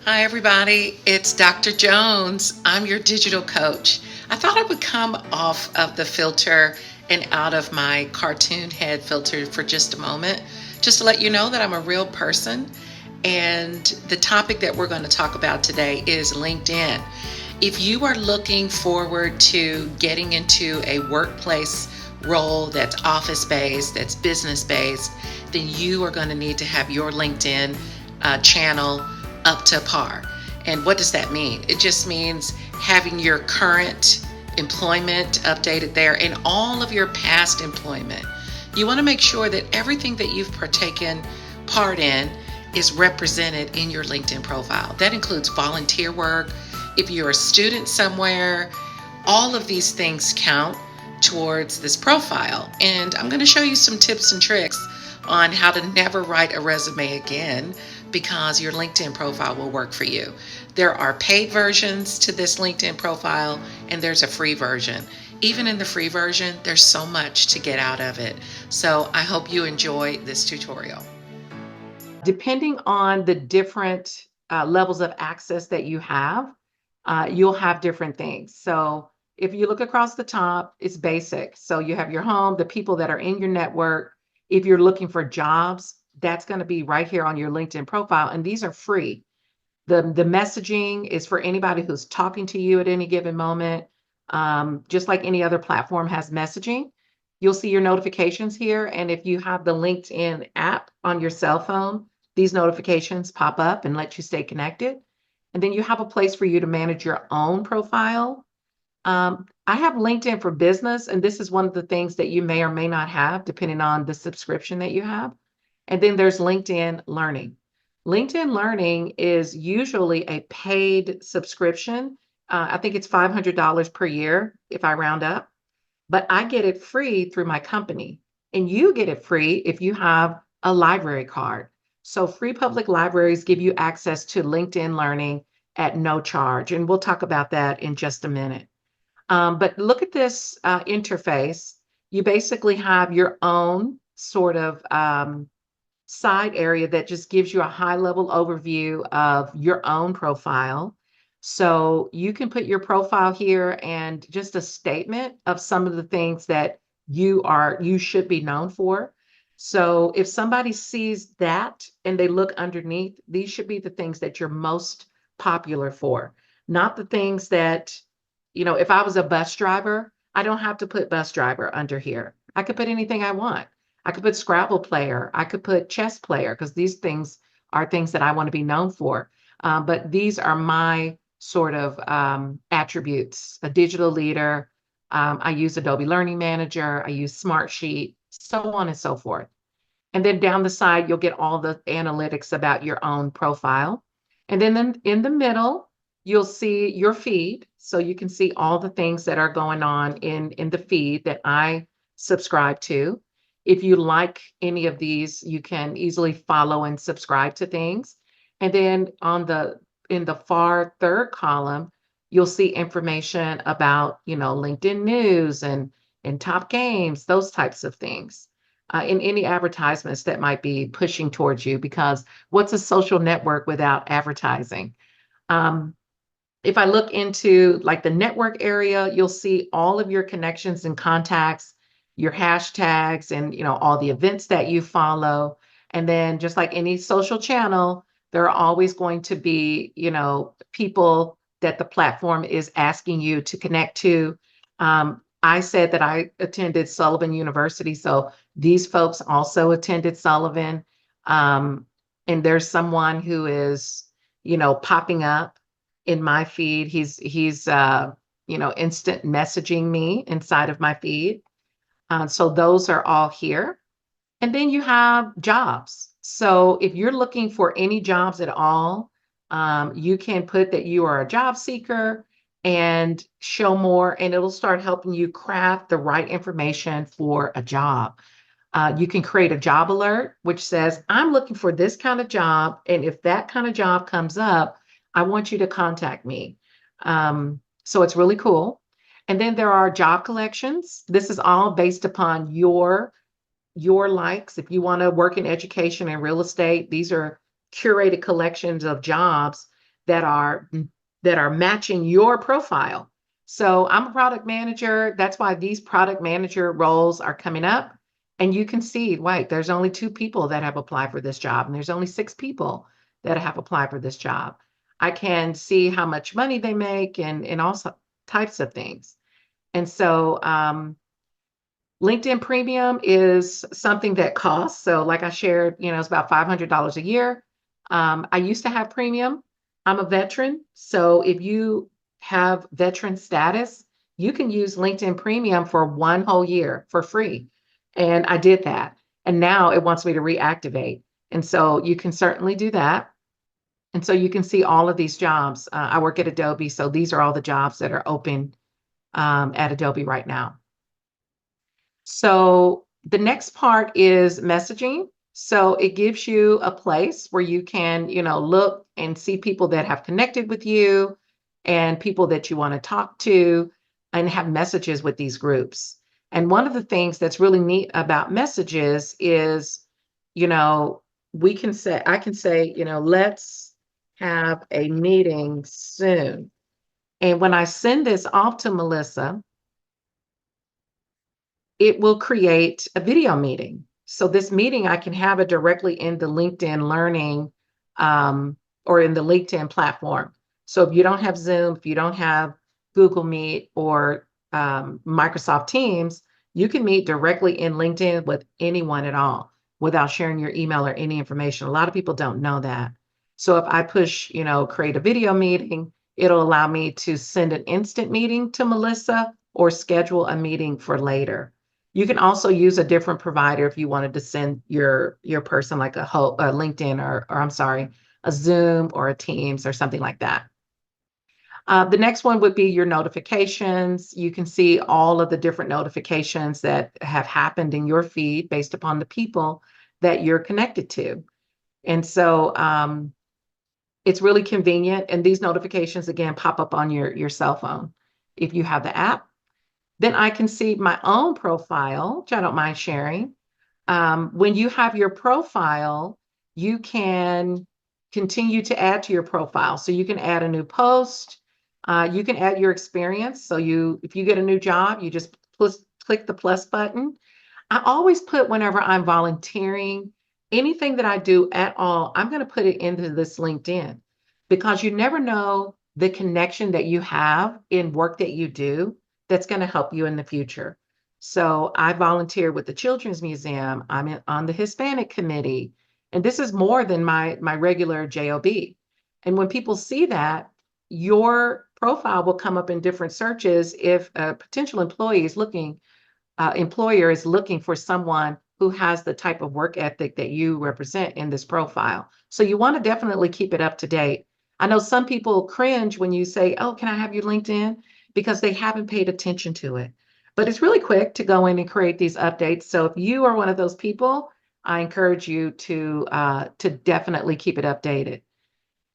Hi, everybody. It's Dr. Jones. I'm your digital coach. I thought I would come off of the filter and out of my cartoon head filter for just a moment, just to let you know that I'm a real person. And the topic that we're going to talk about today is LinkedIn. If you are looking forward to getting into a workplace role that's office based, that's business based, then you are going to need to have your LinkedIn channel up to par. And what does that mean? It just means having your current employment updated there and all of your past employment. You want to make sure that everything that you've partaken part in is represented in your LinkedIn profile. That includes volunteer work. If you're a student somewhere, all of these things count towards this profile. And I'm going to show you some tips and tricks on how to never write a resume again because your LinkedIn profile will work for you. There are paid versions to this LinkedIn profile and there's a free version. Even in the free version, there's so much to get out of it. So I hope you enjoy this tutorial. Depending on the different levels of access that you have, you'll have different things. So if you look across the top, it's basic. So you have your home, the people that are in your network. If you're looking for jobs, that's going to be right here on your LinkedIn profile. And these are free. The messaging is for anybody who's talking to you at any given moment. Just like any other platform has messaging, you'll see your notifications here. And if you have the LinkedIn app on your cell phone, these notifications pop up and let you stay connected. And then you have a place for you to manage your own profile. I have LinkedIn for Business, and this is one of the things that you may or may not have, depending on the subscription that you have. And then there's LinkedIn Learning. LinkedIn Learning is usually a paid subscription. I think it's $500 per year if I round up, but I get it free through my company. And you get it free if you have a library card. So, free public libraries give you access to LinkedIn Learning at no charge. And we'll talk about that in just a minute. But look at this interface. You basically have your own sort of side area that just gives you a high level overview of your own profile. So you can put your profile here and just a statement of some of the things that you should be known for. So if somebody sees that and they look underneath, these should be the things that you're most popular for, not the things that, if I was a bus driver, I don't have to put bus driver under here. I could put anything I want. I could put Scrabble player. I could put chess player because these things are things that I want to be known for. But these are my sort of attributes. A digital leader. I use Adobe Learning Manager. I use Smartsheet, so on and so forth. And then down the side, you'll get all the analytics about your own profile. And then in the middle, you'll see your feed. So you can see all the things that are going on in the feed that I subscribe to. If you like any of these, you can easily follow and subscribe to things. And then in the far third column, you'll see information about, LinkedIn news and top games, those types of things. In any advertisements that might be pushing towards you, because what's a social network without advertising? Um, if I look into like the network area, you'll see all of your connections and contacts, your hashtags, and all the events that you follow. And then just like any social channel, there are always going to be, people that the platform is asking you to connect to. I said that I attended Sullivan University, so these folks also attended Sullivan. Um, and there's someone who is, popping up in my feed. He's instant messaging me inside of my feed. So those are all here. And then you have jobs. So if you're looking for any jobs at all, you can put that you are a job seeker and show more, and it'll start helping you craft the right information for a job. You can create a job alert, which says, I'm looking for this kind of job. And if that kind of job comes up, I want you to contact me. So it's really cool. And then there are job collections. This is all based upon your likes. If you want to work in education and real estate, these are curated collections of jobs that are that are matching your profile. So I'm a product manager. That's why these product manager roles are coming up. And you can see, wait, there's only 2 people that have applied for this job, and there's only 6 people that have applied for this job. I can see how much money they make and all types of things. And so LinkedIn Premium is something that costs. So, like I shared, it's about $500 a year. I used to have premium. I'm a veteran. So, if you have veteran status, you can use LinkedIn Premium for 1 whole year for free. And I did that. And now it wants me to reactivate. And so, you can certainly do that. And so, you can see all of these jobs. I work at Adobe. So, these are all the jobs that are open at Adobe right now. So the next part is messaging. So it gives you a place where you can, look and see people that have connected with you and people that you want to talk to and have messages with these groups. And one of the things that's really neat about messages is, you know, I can say, let's have a meeting soon. And when I send this off to Melissa, it will create a video meeting. So this meeting, I can have it directly in the LinkedIn Learning or in the LinkedIn platform. So if you don't have Zoom, if you don't have Google Meet or Microsoft Teams, you can meet directly in LinkedIn with anyone at all without sharing your email or any information. A lot of people don't know that. So if I push, create a video meeting, it'll allow me to send an instant meeting to Melissa or schedule a meeting for later. You can also use a different provider if you wanted to send your person like a LinkedIn or I'm sorry, a Zoom or a Teams or something like that. The next one would be your notifications. You can see all of the different notifications that have happened in your feed based upon the people that you're connected to. And so it's really convenient. And these notifications, again, pop up on your cell phone if you have the app. Then I can see my own profile, which I don't mind sharing. When you have your profile, you can continue to add to your profile. So you can add a new post. You can add your experience. So if you get a new job, you just click the plus button. I always put whenever I'm volunteering, anything that I do at all, I'm going to put it into this LinkedIn because you never know the connection that you have in work that you do that's going to help you in the future. So I volunteer with the Children's Museum. On the Hispanic Committee, and this is more than my regular job. And when people see that, your profile will come up in different searches if a potential employer is looking for someone who has the type of work ethic that you represent in this profile. So you want to definitely keep it up to date. I know some people cringe when you say, "Oh, can I have your LinkedIn?" because they haven't paid attention to it. But it's really quick to go in and create these updates. So if you are one of those people, I encourage you to definitely keep it updated.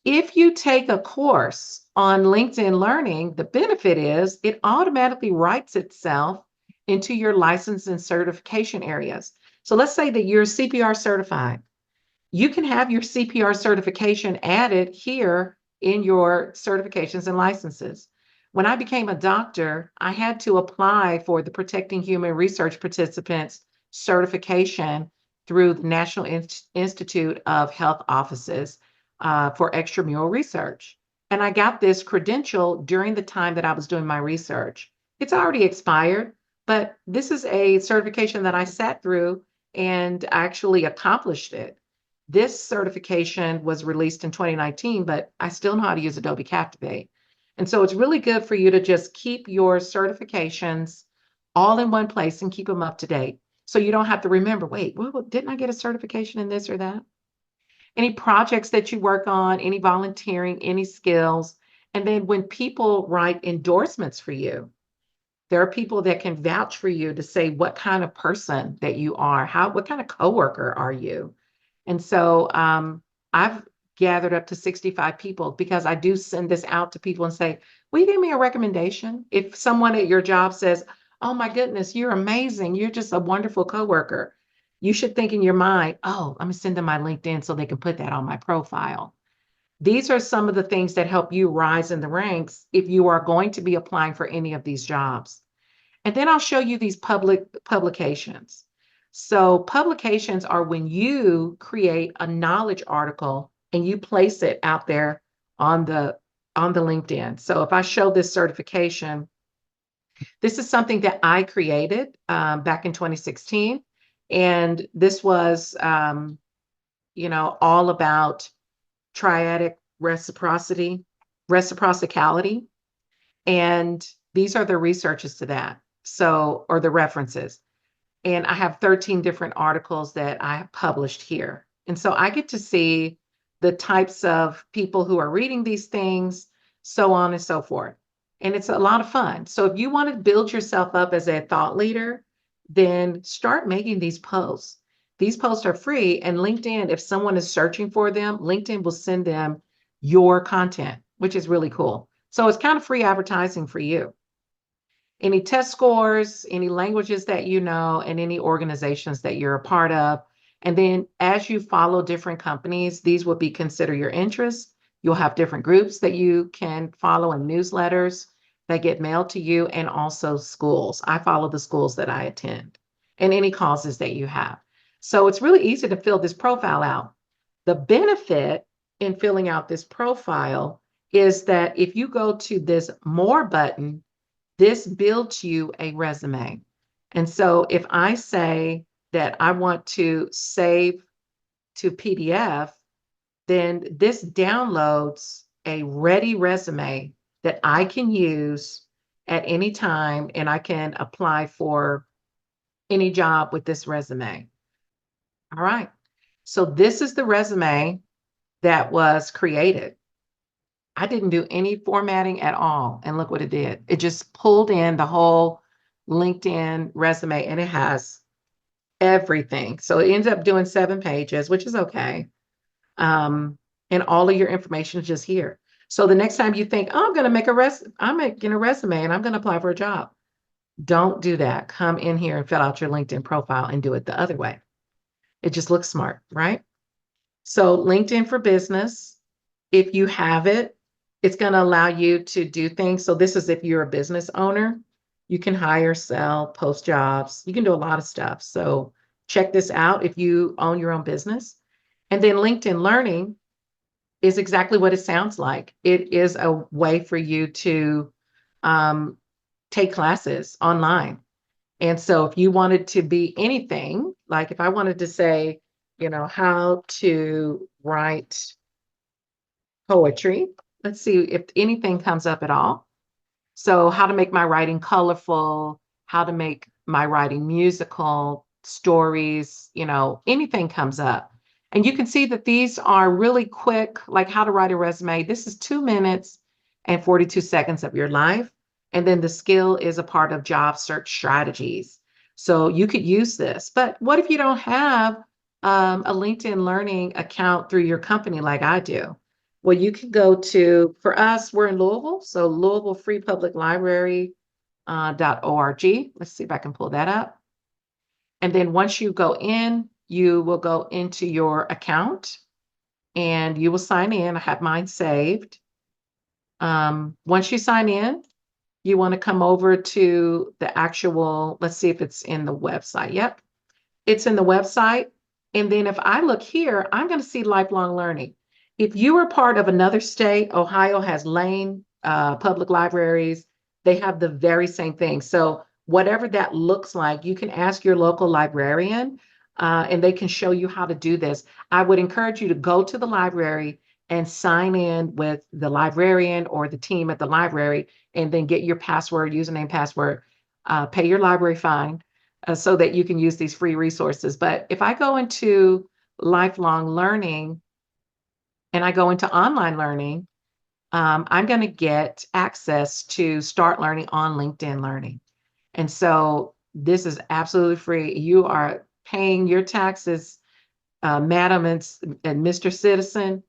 If you take a course on LinkedIn Learning, the benefit is it automatically writes itself into your license and certification areas. So let's say that you're CPR certified. You can have your CPR certification added here in your certifications and licenses. When I became a doctor, I had to apply for the Protecting Human Research Participants certification through the National Institute of Health Offices for extramural research. And I got this credential during the time that I was doing my research. It's already expired, but this is a certification that I sat through and actually accomplished it. This certification was released in 2019, but I still know how to use Adobe Captivate. And so it's really good for you to just keep your certifications all in one place and keep them up to date. So you don't have to remember, wait, well, didn't I get a certification in this or that? Any projects that you work on, any volunteering, any skills. And then when people write endorsements for you, there are people that can vouch for you to say what kind of person that you are, what kind of coworker are you? And so I've gathered up to 65 people because I do send this out to people and say, will you give me a recommendation? If someone at your job says, oh my goodness, you're amazing. You're just a wonderful coworker. You should think in your mind, oh, I'm gonna send them my LinkedIn so they can put that on my profile. These are some of the things that help you rise in the ranks if you are going to be applying for any of these jobs. And then I'll show you these publications. So publications are when you create a knowledge article and you place it out there on the LinkedIn. So if I show this certification, this is something that I created back in 2016. And this was, all about triadic reciprocality. And these are the researches to that. So, or the references. And I have 13 different articles that I have published here. And so I get to see the types of people who are reading these things, so on and so forth. And it's a lot of fun. So if you want to build yourself up as a thought leader, then start making these posts. These posts are free, and LinkedIn, if someone is searching for them, LinkedIn will send them your content, which is really cool. So it's kind of free advertising for you. Any test scores, any languages that you know, and any organizations that you're a part of. And then as you follow different companies, these will be consider your interests. You'll have different groups that you can follow and newsletters that get mailed to you, and also schools. I follow the schools that I attend and any causes that you have. So it's really easy to fill this profile out. The benefit in filling out this profile is that if you go to this more button, this builds you a resume. And so if I say that I want to save to PDF, then this downloads a ready resume that I can use at any time, and I can apply for any job with this resume. All right. So this is the resume that was created. I didn't do any formatting at all. And look what it did. It just pulled in the whole LinkedIn resume, and it has everything. So it ends up doing 7 pages, which is okay. And all of your information is just here. So the next time you think, oh, I'm making a resume and I'm going to apply for a job. Don't do that. Come in here and fill out your LinkedIn profile and do it the other way. It just looks smart, right? So LinkedIn for Business, if you have it, it's going to allow you to do things. So this is if you're a business owner, you can hire, sell, post jobs. You can do a lot of stuff. So check this out if you own your own business. And then LinkedIn Learning is exactly what it sounds like. It is a way for you to take classes online. And so if you wanted to be anything, like if I wanted to say, how to write poetry, let's see if anything comes up at all. So how to make my writing colorful, how to make my writing musical, stories, anything comes up. And you can see that these are really quick, like how to write a resume. This is 2 minutes and 42 seconds of your life. And then the skill is a part of job search strategies. So you could use this. But what if you don't have a LinkedIn Learning account through your company like I do? Well, you can go to, for us, we're in Louisville, so Louisville Free Public Library .org. Let's see if I can pull that up. And then once you go in, you will go into your account and you will sign in. I have mine saved. Once you sign in, you want to come over to the actual, let's see if it's in the website. Yep, it's in the website. And then if I look here, I'm going to see lifelong learning. If you are part of another state, Ohio has Lane public libraries. They have the very same thing. So whatever that looks like, you can ask your local librarian and they can show you how to do this. I would encourage you to go to the library and sign in with the librarian or the team at the library, and then get your password, username, password, pay your library fine so that you can use these free resources. But if I go into lifelong learning and I go into online learning, I'm going to get access to start learning on LinkedIn Learning. And so this is absolutely free. You are paying your taxes, Madam and Mr. Citizen.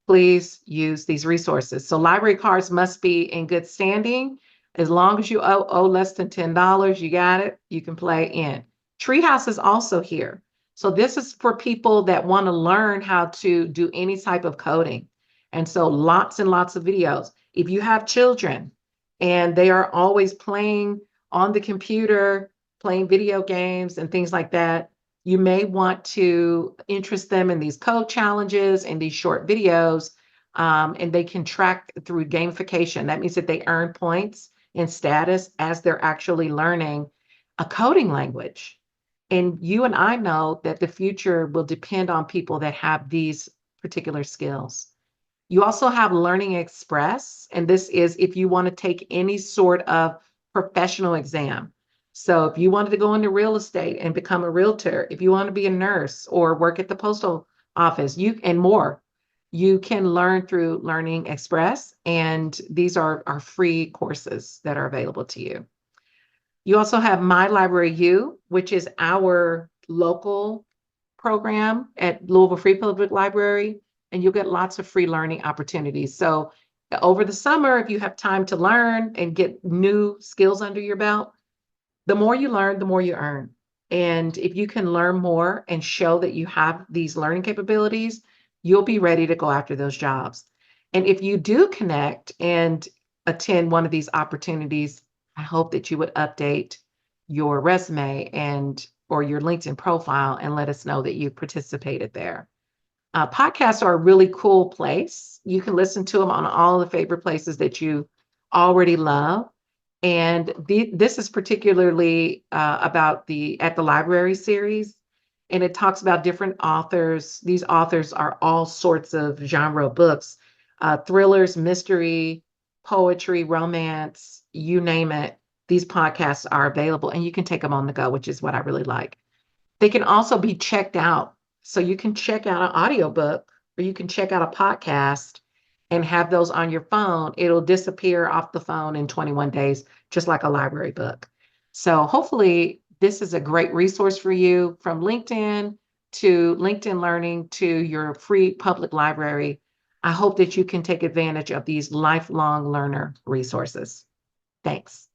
Please use these resources. So library cards must be in good standing. As long as you owe less than $10, you got it. You can play in. Treehouse is also here. So this is for people that want to learn how to do any type of coding. And so lots and lots of videos. If you have children and they are always playing on the computer, playing video games and things like that, you may want to interest them in these code challenges and these short videos, and they can track through gamification. That means that they earn points and status as they're actually learning a coding language. And you and I know that the future will depend on people that have these particular skills. You also have Learning Express, and this is if you want to take any sort of professional exam. So if you wanted to go into real estate and become a realtor, if you want to be a nurse or work at the postal office, you and more, you can learn through Learning Express, and these are free courses that are available to you. You also have My Library U, which is our local program at Louisville Free Public Library, and you'll get lots of free learning opportunities. So over the summer, if you have time to learn and get new skills under your belt, the more you learn, the more you earn. And if you can learn more and show that you have these learning capabilities, you'll be ready to go after those jobs. And if you do connect and attend one of these opportunities, I hope that you would update your resume and or your LinkedIn profile and let us know that you participated there. Podcasts are a really cool place. You can listen to them on all the favorite places that you already love. And this is particularly about the At the Library series. And it talks about different authors. These authors are all sorts of genre books, thrillers, mystery, poetry, romance, you name it. These podcasts are available and you can take them on the go, which is what I really like. They can also be checked out. So you can check out an audiobook or you can check out a podcast and have those on your phone. It'll disappear off the phone in 21 days, just like a library book. So hopefully this is a great resource for you, from LinkedIn to LinkedIn Learning to your free public library. I hope that you can take advantage of these lifelong learner resources. Thanks.